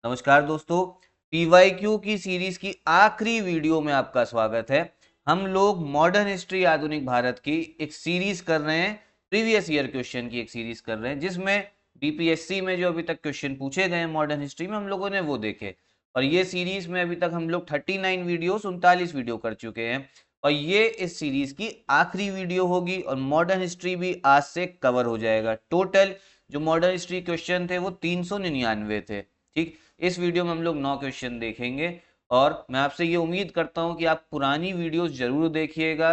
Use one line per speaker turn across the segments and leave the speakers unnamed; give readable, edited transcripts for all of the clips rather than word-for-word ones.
नमस्कार दोस्तों। पीवाईक्यू की सीरीज की आखिरी वीडियो में आपका स्वागत है। हम लोग मॉडर्न हिस्ट्री आधुनिक भारत की एक सीरीज कर रहे हैं, प्रीवियस ईयर क्वेश्चन की एक सीरीज कर रहे हैं, जिसमें बीपीएससी में जो अभी तक क्वेश्चन पूछे गए हैं मॉडर्न हिस्ट्री में हम लोगों ने वो देखे। और ये सीरीज में अभी तक हम लोग 39 वीडियो 39 वीडियो कर चुके हैं और ये इस सीरीज की आखिरी वीडियो होगी और मॉडर्न हिस्ट्री भी आज से कवर हो जाएगा। टोटल जो मॉडर्न हिस्ट्री क्वेश्चन थे वो 399 थे। ठीक, इस वीडियो में हम लोग 9 क्वेश्चन देखेंगे और मैं आपसे ये उम्मीद करता हूं कि आप पुरानी वीडियोस जरूर देखिएगा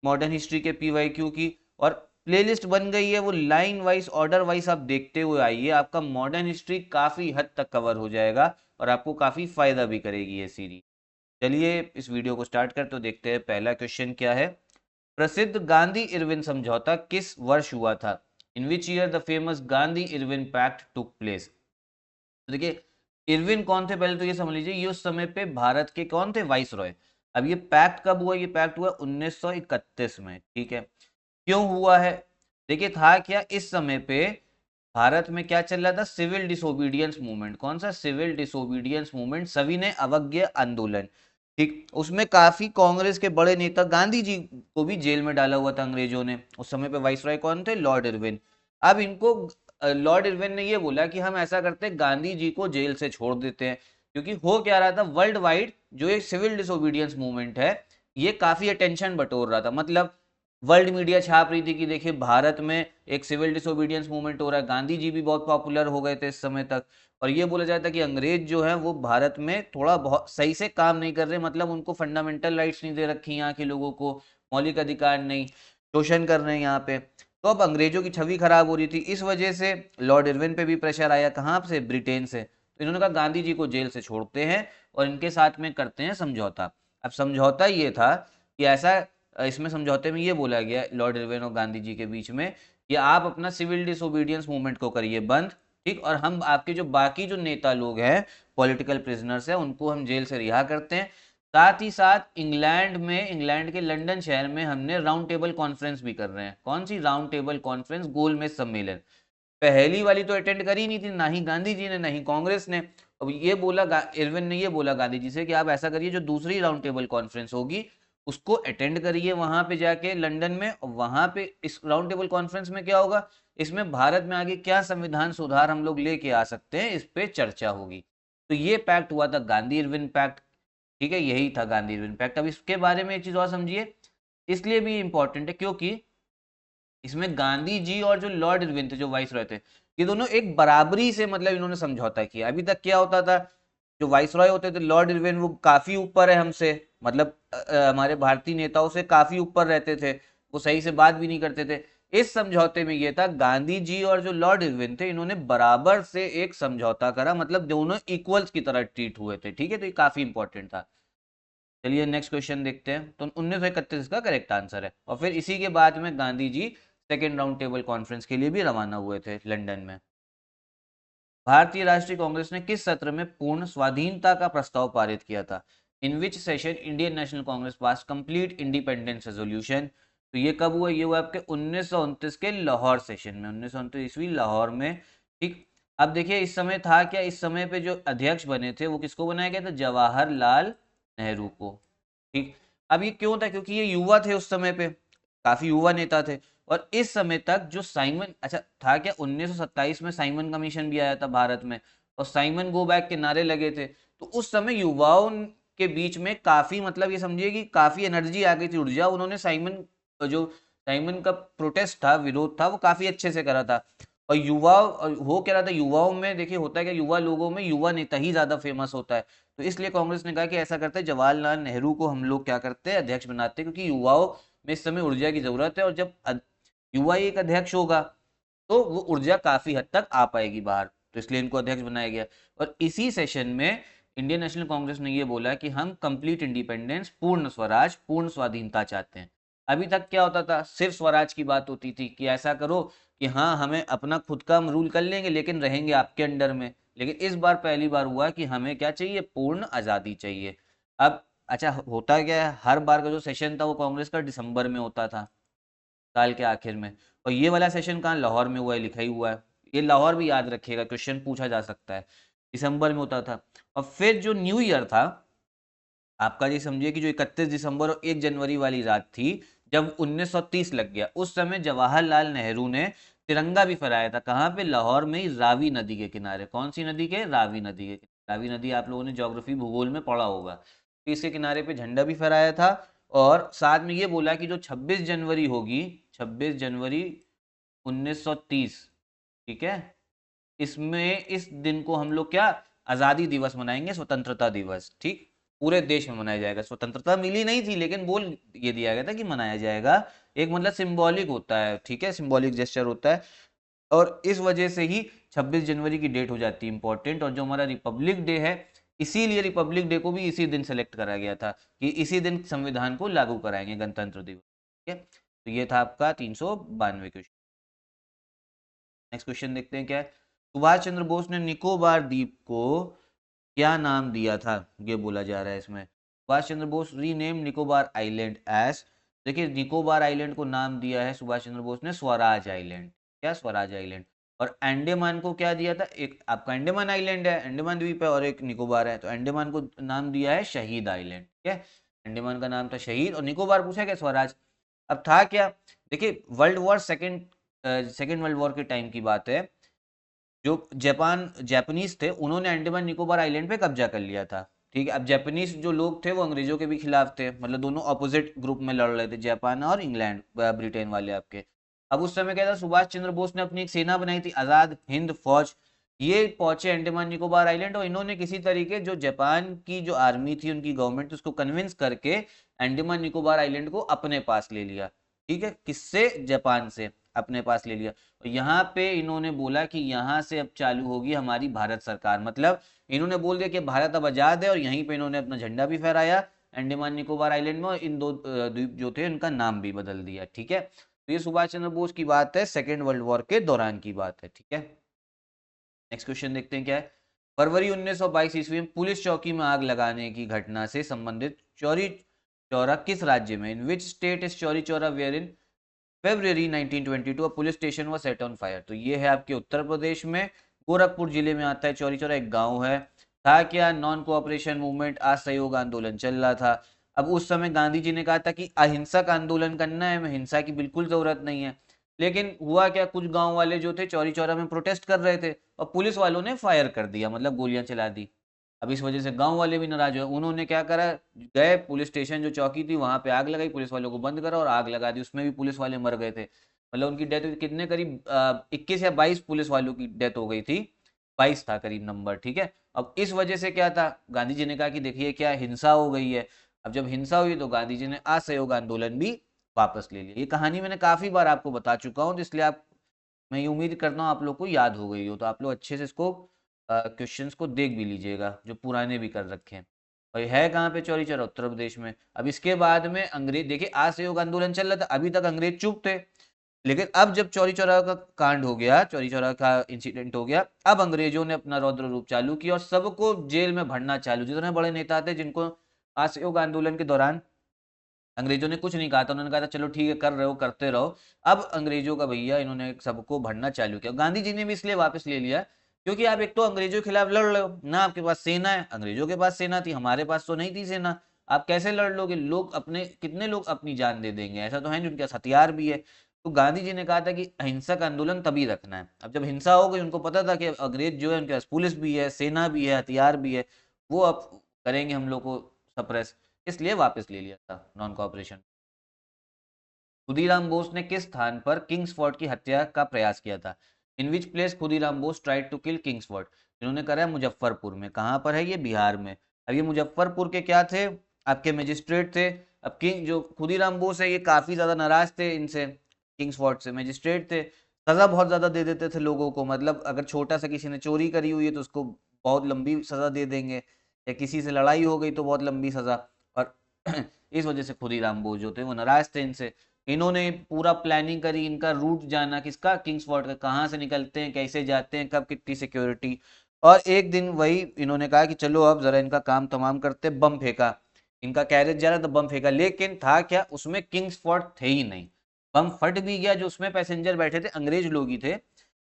मॉडर्न हिस्ट्री के पीवाईक्यू की। और प्लेलिस्ट बन गई है, वो लाइन वाइज ऑर्डर वाइज आप देखते हुए आइए, आपका मॉडर्न हिस्ट्री काफी हद तक कवर हो जाएगा और आपको काफी फायदा भी करेगी ये सीरीज। चलिए इस वीडियो को स्टार्ट करते तो देखते हैं पहला क्वेश्चन क्या है। प्रसिद्ध गांधी इरविन समझौता किस वर्ष हुआ था? In which year the famous Gandhi Irwin pact took place? तो देखिए, इरविन कौन थे पहले तो ये समझ लीजिए, ये उस समय पे भारत के कौन थे? वाइस रॉय। अब ये पैक्ट कब हुआ? ये पैक्ट हुआ 1931 में। ठीक है, क्यों हुआ है? देखिए, था क्या इस समय पे भारत में क्या चल रहा था? Civil disobedience movement. कौन सा? सिविल डिसोबीडियंस मूवमेंट, सविनय अवज्ञा आंदोलन। ठीक, उसमें काफी कांग्रेस के बड़े नेता, गांधी जी को भी जेल में डाला हुआ था अंग्रेजों ने। उस समय पे वाइसरॉय कौन थे? Lord Irwin. अब इनको लॉर्ड इरविन ने ये बोला कि हम ऐसा करते हैं, गांधी जी को जेल से छोड़ देते हैं। क्योंकि हो क्या रहा था, वर्ल्ड वाइड जो ये सिविल डिसोबीडियंस मूवमेंट है ये काफी अटेंशन बटोर रहा था। मतलब वर्ल्ड मीडिया छाप रही थी कि देखिए भारत में एक सिविल डिसोबीडियंस मूवमेंट हो रहा है। गांधी जी भी बहुत पॉपुलर हो गए थे इस समय तक। और ये बोला जाता है कि अंग्रेज जो है वो भारत में थोड़ा बहुत सही से काम नहीं कर रहे, मतलब उनको फंडामेंटल राइट्स नहीं दे रखी यहाँ के लोगों को, मौलिक अधिकार नहीं, शोषण कर रहे हैं यहाँ पे। तो अब अंग्रेजों की छवि खराब हो रही थी, इस वजह से लॉर्ड इरविन पे भी प्रेशर आया। कहाँ से? ब्रिटेन से। तो इन्होंने कहा गांधी जी को जेल से छोड़ते हैं और इनके साथ में करते हैं समझौता। अब समझौता ये था कि ऐसा, इसमें समझौते में ये बोला गया लॉर्ड इरविन और गांधी जी के बीच में कि आप अपना सिविल डिसोबीडियंस मूवमेंट को करिए बंद। ठीक, और हम आपके जो बाकी जो नेता लोग हैं, पॉलिटिकल प्रिजनर्स हैं, उनको हम जेल से रिहा करते हैं। साथ ही साथ इंग्लैंड में, इंग्लैंड के लंदन शहर में हमने राउंड टेबल कॉन्फ्रेंस भी कर रहे हैं। कौन सी राउंड टेबल कॉन्फ्रेंस? गोलमेज सम्मेलन। पहली वाली तो अटेंड करी नहीं थी, ना ही गांधी जी ने ना ही कांग्रेस ने। अब ये बोला इरविन ने, ये बोला गांधी जी से कि आप ऐसा करिए, जो दूसरी राउंड टेबल कॉन्फ्रेंस होगी उसको अटेंड करिए वहां पे जाके लंदन में। और वहां पे इस राउंड टेबल कॉन्फ्रेंस में क्या होगा, इसमें भारत में आगे क्या संविधान सुधार हम लोग लेके आ सकते हैं, इस पे चर्चा होगी। तो ये पैक्ट हुआ था गांधी इरविन पैक्ट। ठीक है, यही था गांधी इरविन पैक्ट। अब इसके बारे में एक चीज और समझिए, इसलिए भी इंपॉर्टेंट है क्योंकि इसमें गांधी जी और जो लॉर्ड इरविन थे, जो वाइस रॉय थे, ये दोनों एक बराबरी से, मतलब इन्होंने समझौता किया। अभी तक क्या होता था, जो वाइस रॉय होते थे, लॉर्ड इरविन, वो काफी ऊपर है हमसे, मतलब हमारे भारतीय नेताओं से काफी ऊपर रहते थे, वो सही से बात भी नहीं करते थे। इस समझौते में ये था, गांधी जी और जो लॉर्ड इरविन थे, इन्होंने बराबर से एक समझौता करा, मतलब दोनों इक्वल्स की तरह ट्रीट हुए थे। ठीक है, तो ये काफी इंपॉर्टेंट था। चलिए नेक्स्ट क्वेश्चन देखते हैं। तो 1931 का करेक्ट आंसर है। और फिर इसी के बाद में Gandhi ji second round table conference के लिए भी रवाना हुए थे लंदन में। भारतीय राष्ट्रीय कांग्रेस ने किस सत्र में पूर्ण स्वाधीनता का प्रस्ताव पारित किया था? In which session Indian National Congress pass complete independence resolution? तो ये कब हुआ? ये हुआ आपके 1929 के लाहौर सेशन में, 1929 ईस्वी लाहौर में। ठीक, अब देखिए इस समय था क्या, इस समय पे जो अध्यक्ष बने थे वो किसको बनाया गया था? जवाहरलाल नेहरू को। ठीक, अब ये क्यों था? क्योंकि ये युवा थे उस समय पे, काफी युवा नेता थे। और इस समय तक जो साइमन, अच्छा था क्या, 1927 में साइमन कमीशन भी आया था भारत में और साइमन गो बैक के नारे लगे थे। तो उस समय युवाओं के बीच में काफी, मतलब ये समझिए कि काफी एनर्जी आ गई थी, ऊर्जा। उन्होंने साइमन, जो साइमन का प्रोटेस्ट था, विरोध था, वो काफी अच्छे से करा था। और युवा, हो क्या रहा था, युवाओं में देखिए होता है क्या, युवा लोगों में युवा नेता ही ज्यादा फेमस होता है। तो इसलिए कांग्रेस ने कहा कि ऐसा करते हैं, जवाहरलाल नेहरू को हम लोग क्या करते हैं, अध्यक्ष बनाते हैं, क्योंकि युवाओं में इस समय ऊर्जा की जरूरत है। और जब युवा ही एक अध्यक्ष होगा तो वो ऊर्जा काफी हद तक आ पाएगी बाहर। तो इसलिए इनको अध्यक्ष बनाया गया। और इसी सेशन में इंडियन नेशनल कांग्रेस ने ये बोला कि हम कंप्लीट इंडिपेंडेंस, पूर्ण स्वराज, पूर्ण स्वाधीनता चाहते हैं। अभी तक क्या होता था, सिर्फ स्वराज की बात होती थी कि ऐसा करो कि हाँ हमें अपना खुद का रूल कर लेंगे लेकिन रहेंगे आपके अंडर में। लेकिन इस बार पहली बार हुआ कि हमें क्या चाहिए? पूर्ण आजादी चाहिए। अब अच्छा होता क्या है, हर बार का जो सेशन था वो कांग्रेस का दिसंबर में होता था, साल के आखिर में। और ये वाला सेशन कहाँ? लाहौर में हुआ है, लिखा ही हुआ है। ये लाहौर भी याद रखिएगा, क्वेश्चन पूछा जा सकता है। दिसंबर में होता था। और फिर जो न्यू ईयर था आपका, ये समझिए कि जो 31 दिसंबर और 1 जनवरी वाली रात थी, जब 1930 लग गया, उस समय जवाहरलाल नेहरू ने तिरंगा भी फहराया था। कहाँ पे? लाहौर में ही, रावी नदी के किनारे। कौन सी नदी के? रावी नदी के। रावी नदी आप लोगों ने ज्योग्राफी भूगोल में पढ़ा होगा। तो इसके किनारे पे झंडा भी फहराया था, और साथ में ये बोला कि जो 26 जनवरी होगी, 26 जनवरी 1930, ठीक है, इसमें इस दिन को हम लोग क्या, आजादी दिवस मनाएंगे, स्वतंत्रता दिवस। ठीक, पूरे देश में मनाया जाएगा। स्वतंत्रता मिली नहीं थी, लेकिन बोल ये दिया गया था कि मनाया जाएगा। एक मतलब सिंबॉलिक होता है, ठीक है, सिंबॉलिक जेस्चर होता है। और इस वजह से ही 26 जनवरी की डेट हो जाती है इंपॉर्टेंट। और जो हमारा रिपब्लिक डे है, इसीलिए रिपब्लिक डे को भी इसी दिन सेलेक्ट करा गया था कि इसी दिन संविधान को लागू कराएंगे, गणतंत्र दिवस। ठीक है, तो ये था आपका 392 क्वेश्चन। नेक्स्ट क्वेश्चन देखते हैं क्या है। सुभाष चंद्र बोस ने निकोबार द्वीप को क्या नाम दिया था, ये बोला जा रहा है इसमें। Subhash Chandra Bose rename Nicobar island as, देखिए निकोबार आइलैंड को नाम दिया है सुभाष चंद्र बोस ने स्वराज आइलैंड। क्या? स्वराज आइलैंड। और अंडमान को क्या दिया था? एक आपका अंडमान आइलैंड है, अंडमान द्वीप है, और एक निकोबार है, तो अंडमान को नाम दिया है शहीद आइलैंड। ठीक है, अंडमान का नाम था शहीद, और निकोबार पूछा क्या? स्वराज। अब था क्या, देखिए सेकेंड वर्ल्ड वॉर के टाइम की बात है। जो जापानीज थे, उन्होंने अंडमान निकोबार आइलैंड पे कब्जा कर लिया था। ठीक है, अब जापानीज जो लोग थे वो अंग्रेजों के भी खिलाफ थे, मतलब दोनों ऑपोजिट ग्रुप में लड़ रहे थे, जापान और इंग्लैंड, ब्रिटेन वाले आपके। अब उस समय क्या था, सुभाष चंद्र बोस ने अपनी एक सेना बनाई थी, आजाद हिंद फौज। ये पहुंचे अंडमान निकोबार आइलैंड, और इन्होंने किसी तरीके जो जापान की जो आर्मी थी, उनकी गवर्नमेंट, उसको कन्विंस करके अंडमान निकोबार आइलैंड को अपने पास ले लिया। ठीक है, किससे? जापान से अपने पास ले लिया। और यहाँ पे इन्होंने बोला कि यहाँ से अब चालू होगी हमारी भारत सरकार, मतलब इन्होंने बोल दिया कि भारत अब आजाद है, और यहीं पे इन्होंने अपना झंडा भी फहराया अंडमान निकोबार आइलैंड में, और इन दो द्वीप जो थे उनका नाम भी बदल दिया। ठीक है, तो ये सुभाष चंद्र बोस की बात है, सेकेंड वर्ल्ड वॉर के दौरान की बात है। ठीक है, नेक्स्ट क्वेश्चन देखते हैं क्या है। फरवरी 1922 ईस्वी में पुलिस चौकी में आग लगाने की घटना से संबंधित चौरी चौरा किस राज्य में? In which state is Chauri Chaura where in February 1922 a police station was set on fire? तो ये है आपके उत्तर प्रदेश में, गोरखपुर जिले में आता है चौरी चौरा, एक गांव है। था क्या? नॉन कोऑपरेशन मूवमेंट, असहयोग आंदोलन चल रहा था। अब उस समय गांधी जी ने कहा था कि अहिंसक आंदोलन करना है, हमें हिंसा की बिल्कुल जरूरत नहीं है। लेकिन हुआ क्या, कुछ गांव वाले जो थे चौरी चौरा में प्रोटेस्ट कर रहे थे, और पुलिस वालों ने फायर कर दिया, मतलब गोलियां चला दी। अब इस वजह से गांव वाले भी नाराज हुए। उन्होंने क्या करा, गए पुलिस स्टेशन जो चौकी थी वहां पे आग लगाई, पुलिस वालों को बंद करा और आग लगा दी। उसमें भी पुलिस वाले मर गए थे, मतलब उनकी डेथ हुई। कितने? करीब 21 या 22 पुलिस वालों की डेथ हो गई थी, 22 था करीब नंबर। ठीक है, अब इस वजह से क्या था, गांधी जी ने कहा कि देखिए क्या हिंसा हो गई है। अब जब हिंसा हुई तो गांधी जी ने असहयोग आंदोलन भी वापस ले लिया। ये कहानी मैंने काफी बार आपको बता चुका हूँ, इसलिए आप, मैं ये उम्मीद करता हूँ आप लोग को याद हो गई हो, तो आप लोग अच्छे से इसको क्वेश्चंस को देख भी लीजिएगा, जो पुराने भी कर रखे हैं। और ये है कहाँ पे? चौरी चौरा, उत्तर प्रदेश में। अब इसके बाद में अंग्रेज, देखिए असहयोग आंदोलन चल रहा था, अभी तक अंग्रेज चुप थे। लेकिन अब जब चौरी चौरा का कांड हो गया, चौरी चौरा का इंसिडेंट हो गया, अब अंग्रेजों ने अपना रौद्र रूप चालू किया और सबको जेल में भरना चालू। जितने बड़े नेता थे जिनको असहयोग आंदोलन के दौरान अंग्रेजों ने कुछ नहीं कहा था, उन्होंने कहा था चलो ठीक है, कर रहे हो करते रहो। अब अंग्रेजों का भैया, इन्होंने सबको भरना चालू किया। गांधी जी ने भी इसलिए वापस ले लिया क्योंकि आप एक तो अंग्रेजों के खिलाफ लड़ रहे हो ना, आपके पास सेना है, अंग्रेजों के पास सेना थी, हमारे पास तो नहीं थी सेना। आप कैसे लड़ लोगे? लोग अपने, कितने लोग अपनी जान दे देंगे? ऐसा तो है नहीं, उनके पास हथियार भी है। तो गांधी जी ने कहा था कि अहिंसक आंदोलन तभी रखना है। अब जब हिंसा हो गई, उनको पता था कि अंग्रेज जो है उनके पास पुलिस भी है, सेना भी है, हथियार भी है, वो अब करेंगे हम लोग को सप्रेस, इसलिए वापस ले लिया था नॉन कॉपरेशन। खुदीराम बोस ने किस स्थान पर किंग्सफोर्ड की हत्या का प्रयास किया था? In which place Khudiram Bose tried to kill Kingsford? इन्होंने करा है मुजफ्फरपुर में। कहाँ पर है ये? बिहार में। अब ये मुजफ्फरपुर के क्या थे? आपके मजिस्ट्रेट थे। अब किंग जो खुदीराम बोस है, ये काफी ज्यादा नाराज थे इनसे, किंग्सफोर्ड से। मजिस्ट्रेट थे, सजा बहुत ज्यादा दे देते थे लोगों को, मतलब अगर छोटा सा किसी ने चोरी करी हुई है तो उसको बहुत लंबी सजा दे देंगे, या किसी से लड़ाई हो गई तो बहुत लंबी सजा। और इस वजह से खुदीराम बोस जो थे वो नाराज थे इनसे। इन्होंने पूरा प्लानिंग करी, इनका रूट जाना किसका, किंग्सफोर्ड का, कहाँ से निकलते हैं, कैसे जाते हैं, कब कितनी सिक्योरिटी। और एक दिन वही इन्होंने कहा कि चलो अब जरा इनका काम तमाम करते, बम फेंका। इनका कैरेज जा रहा था, बम फेंका, लेकिन था क्या, उसमें किंग्सफोर्ड थे ही नहीं। बम फट भी गया, जो उसमें पैसेंजर बैठे थे अंग्रेज लोग ही थे।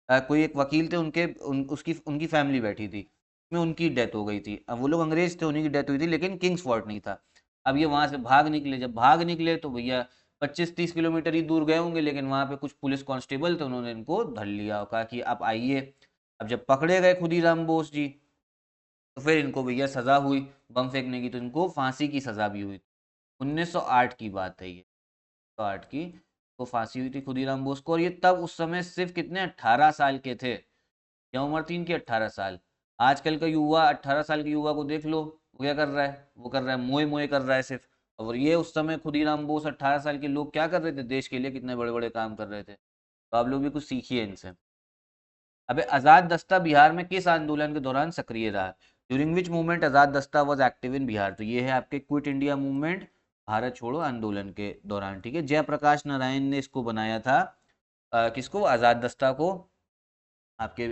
कोई एक वकील थे, उनकी फैमिली बैठी थी। में उनकी डेथ हो गई थी। अब वो लोग अंग्रेज थे, उन्हीं की डेथ हुई थी, लेकिन किंग्स फोर्ट नहीं था। अब ये वहां से भाग निकले, जब भाग निकले तो भैया 25-30 किलोमीटर ही दूर गए होंगे, लेकिन वहां पे कुछ पुलिस कांस्टेबल थे, उन्होंने इनको धर लिया और कहा कि आप आइए। अब जब पकड़े गए खुदीराम बोस जी, तो फिर इनको भैया सजा हुई बम फेंकने की, तो इनको फांसी की सजा भी हुई। 1908 की बात है ये, 1908 की को फांसी हुई थी खुदीराम बोस को। और ये तब उस समय सिर्फ कितने 18 साल के थे। क्या उम्र थी इनकी? 18 साल। आजकल का युवा 18 साल के युवा को देख लो, वो क्या कर रहा है? वो कर रहा है मोए मोए कर रहा है सिर्फ। और ये उस समय खुदीराम बोस 18 साल के लोग क्या कर रहे थे देश के लिए, कितने बड़े बड़े काम कर रहे थे। तो आप लोग भी कुछ सीखिए इनसे। अबे आजाद दस्ता बिहार में किस आंदोलन के दौरान सक्रिय रहा? ड्यूरिंग विच मूवमेंट आजाद दस्ता वाज एक्टिव इन बिहार? तो ये है आपके क्विट इंडिया मूवमेंट, भारत छोड़ो आंदोलन के दौरान। ठीक है, जयप्रकाश नारायण ने इसको बनाया था। किसको? आजाद दस्ता को, आपके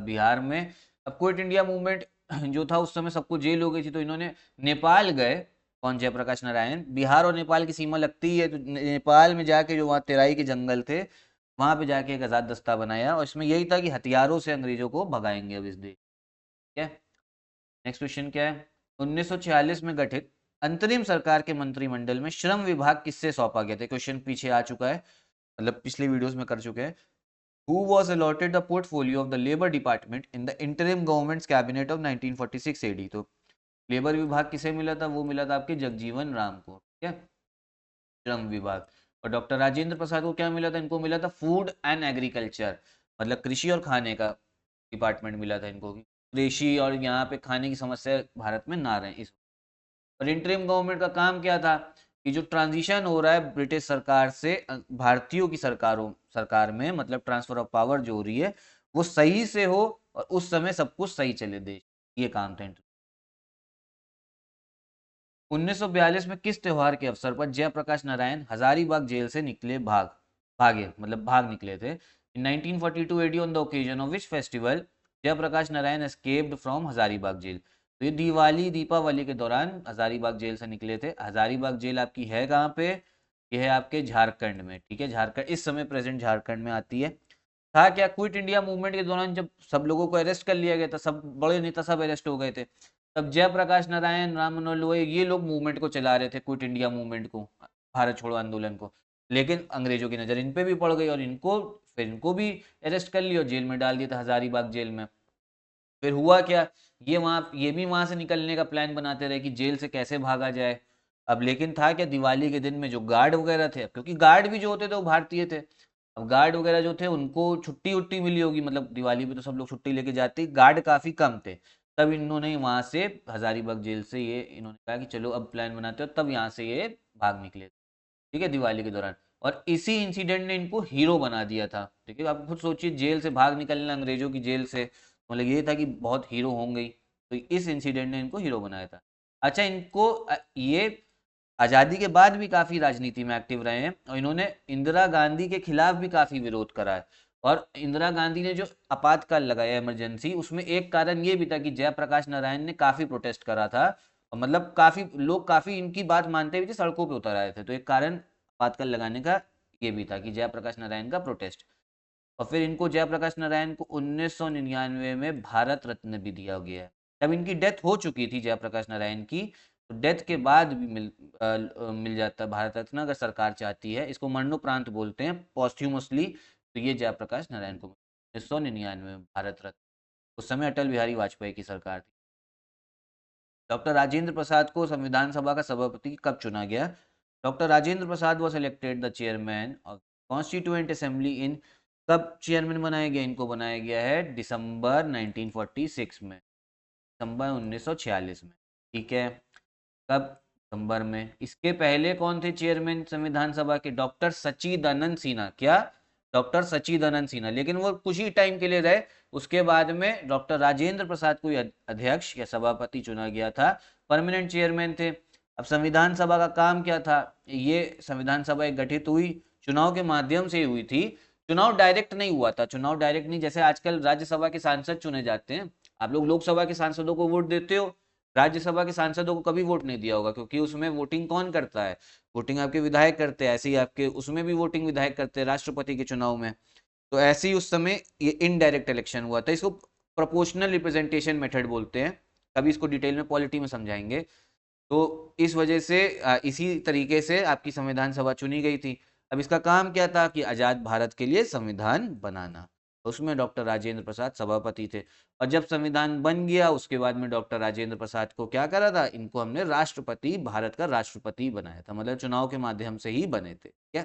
बिहार में। अब क्विट इंडिया मूवमेंट जो था उस समय सबको जेल हो गई थी, तो इन्होंने नेपाल गए। कौन? जयप्रकाश नारायण। बिहार और नेपाल की सीमा लगती ही है, तो नेपाल में जाके जो वहाँ तेराई के जंगल थे, वहां पे जाके एक आजाद दस्ता बनाया, और इसमें यही था कि हथियारों से अंग्रेजों को भगाएंगे अब इस देश। ठीक है, नेक्स्ट क्वेश्चन क्या है? 1946 में गठित अंतरिम सरकार के मंत्रिमंडल में श्रम विभाग किससे सौंपा गया था? क्वेश्चन पीछे आ चुका है, मतलब पिछले वीडियोस में कर चुके हैं। Who was allotted the portfolio of the Labor Department in the interim government's cabinet of 1946 AD? तो लेबर विभाग किसे मिला था? वो मिला था आपके जगजीवन राम को। ठीक है, श्रम विभाग। और डॉक्टर राजेंद्र प्रसाद को क्या मिला था? इनको मिला था फूड एंड एग्रीकल्चर, मतलब कृषि और खाने का डिपार्टमेंट मिला था इनको, कृषि और यहाँ पे खाने की समस्या भारत में ना रहे इस। और इंटरिम गवर्नमेंट का काम क्या था कि जो ट्रांजिशन हो रहा है ब्रिटिश सरकार से भारतीयों की सरकार में, मतलब ट्रांसफर ऑफ पावर जो हो रही है, वो सही से हो और उस समय सब कुछ सही चले देश, ये काम था। 1942 में किस त्योहार के अवसर पर जयप्रकाश नारायण हजारीबाग जेल से भागे, मतलब भाग निकले थे? In 1942 AD on the occasion of which festival Jayaprakash Narayan escaped from Hazaribagh jail? तो ये दिवाली दीपावली के दौरान हजारीबाग जेल से निकले थे। हजारीबाग जेल आपकी है कहाँ पे? ये है आपके झारखंड में। ठीक है, झारखंड इस समय प्रेजेंट झारखंड में आती है। था क्या? क्विट इंडिया मूवमेंट के दौरान जब सब लोगों को अरेस्ट कर लिया गया था, सब बड़े नेता सब अरेस्ट हो गए थे, तब जयप्रकाश नारायण, राम मनोहर लोहिया, ये लोग मूवमेंट को चला रहे थे, क्विट इंडिया मूवमेंट को, भारत छोड़ो आंदोलन को। लेकिन अंग्रेजों की नज़र इन पे भी पड़ गई और इनको भी अरेस्ट कर लिया और जेल में डाल दिया था, हजारीबाग जेल में। फिर हुआ क्या? ये भी वहां से निकलने का प्लान बनाते रहे कि जेल से कैसे भागा जाए। अब लेकिन था क्या, दिवाली के दिन में जो गार्ड वगैरह थे, क्योंकि गार्ड भी जो होते थे वो भारतीय थे, अब गार्ड वगैरह जो थे उनको छुट्टी उट्टी मिली होगी, मतलब दिवाली पे तो सब लोग छुट्टी लेके जाते, गार्ड काफी कम थे। तब इन्होंने वहां से, हजारीबाग जेल से, ये इन्होंने कहा कि चलो अब प्लान बनाते हो, तब यहाँ से ये भाग निकले। ठीक है, दिवाली के दौरान। और इसी इंसिडेंट ने इनको हीरो बना दिया था। ठीक है, आप खुद सोचिए, जेल से भाग निकलना अंग्रेजों की जेल से, मतलब ये था कि बहुत हीरो होंगे, तो इस इंसिडेंट ने इनको हीरो बनाया था। अच्छा, इनको ये आज़ादी के बाद भी काफ़ी राजनीति में एक्टिव रहे हैं, और इन्होंने इंदिरा गांधी के खिलाफ भी काफ़ी विरोध करा है। और इंदिरा गांधी ने जो आपातकाल लगाया, इमरजेंसी, उसमें एक कारण ये भी था कि जयप्रकाश नारायण ने काफ़ी प्रोटेस्ट करा था, और मतलब काफ़ी लोग काफ़ी इनकी बात मानते हुए थे, सड़कों पे उतर आए थे। तो एक कारण आपातकाल लगाने का ये भी था कि जयप्रकाश नारायण का प्रोटेस्ट। और फिर इनको, जयप्रकाश नारायण को 1999 में भारत रत्न भी दिया गया है। जब इनकी डेथ हो चुकी थी जयप्रकाश नारायण की, तो डेथ के बाद भी मिल जाता है भारत रत्न, अगर सरकार चाहती है। इसको मरणोपरांत बोलते हैं, पॉस्ट्यूमसली। तो ये जयप्रकाश नारायण को 1999 में भारत रत्न। उस समय अटल बिहारी वाजपेयी की सरकार थी। डॉक्टर राजेंद्र प्रसाद को संविधान सभा का सभापति कब चुना गया? Doctor Rajendra Prasad was elected the chairman of constituent assembly in, कब चेयरमैन बनाया गया? इनको बनाया गया है दिसंबर 1946 में, दिसंबर 1946 में। ठीक है, कब? दिसंबर में। इसके पहले कौन थे चेयरमैन संविधान सभा के? डॉक्टर सच्चिदानंद सिन्हा। क्या? डॉक्टर सच्चिदानंद सिन्हा, लेकिन वो कुछ ही टाइम के लिए रहे। उसके बाद में डॉक्टर राजेंद्र प्रसाद को अध्यक्ष या सभापति चुना गया था, परमानेंट चेयरमैन थे। अब संविधान सभा का काम क्या था? ये संविधान सभा एक गठित हुई, चुनाव के माध्यम से हुई थी। चुनाव डायरेक्ट नहीं हुआ था, चुनाव डायरेक्ट नहीं, जैसे आजकल राज्यसभा के सांसद चुने जाते हैं, आप लोग लोकसभा के सांसदों को वोट देते हो, राज्यसभा के सांसदों को कभी वोट नहीं दिया होगा, क्योंकि उसमें वोटिंग कौन करता है? वोटिंग आपके विधायक करते हैं। ऐसे ही आपके उसमें भी वोटिंग विधायक करते हैं, राष्ट्रपति के चुनाव में। तो ऐसे ही उस समय ये इनडायरेक्ट इलेक्शन हुआ था। इसको प्रोपोर्शनल रिप्रेजेंटेशन मेथड बोलते हैं, कभी इसको डिटेल में पॉलिटी में समझाएंगे। तो इस वजह से इसी तरीके से आपकी संविधान सभा चुनी गई थी। अब इसका काम क्या था कि आजाद भारत के लिए संविधान बनाना। उसमें डॉक्टर राजेंद्र प्रसाद सभापति थे, और जब संविधान बन गया उसके बाद में डॉक्टर राजेंद्र प्रसाद को क्या करा था, इनको हमने राष्ट्रपति, भारत का राष्ट्रपति बनाया था, मतलब चुनाव के माध्यम से ही बने थे। क्या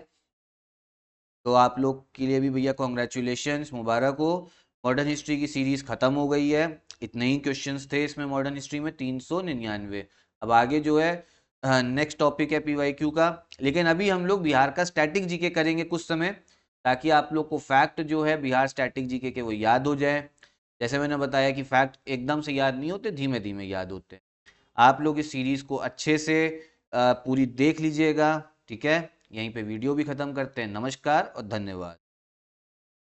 तो आप लोग के लिए भी भैया कॉन्ग्रेचुलेशंस, मुबारक हो। मॉडर्न हिस्ट्री की सीरीज खत्म हो गई है। इतने ही क्वेश्चंस थे इसमें मॉडर्न हिस्ट्री में, 399। अब आगे जो है नेक्स्ट टॉपिक है पीवाईक्यू का। लेकिन अभी हम लोग बिहार का स्टैटिक जीके करेंगे कुछ समय, ताकि आप लोग को फैक्ट जो है बिहार स्टैटिक जीके के वो याद हो जाए। जैसे मैंने बताया कि फैक्ट एकदम से याद नहीं होते, धीमे धीमे याद होते हैं। आप लोग इस सीरीज को अच्छे से पूरी देख लीजिएगा, ठीक है। यहीं पे वीडियो भी खत्म करते हैं। नमस्कार और धन्यवाद।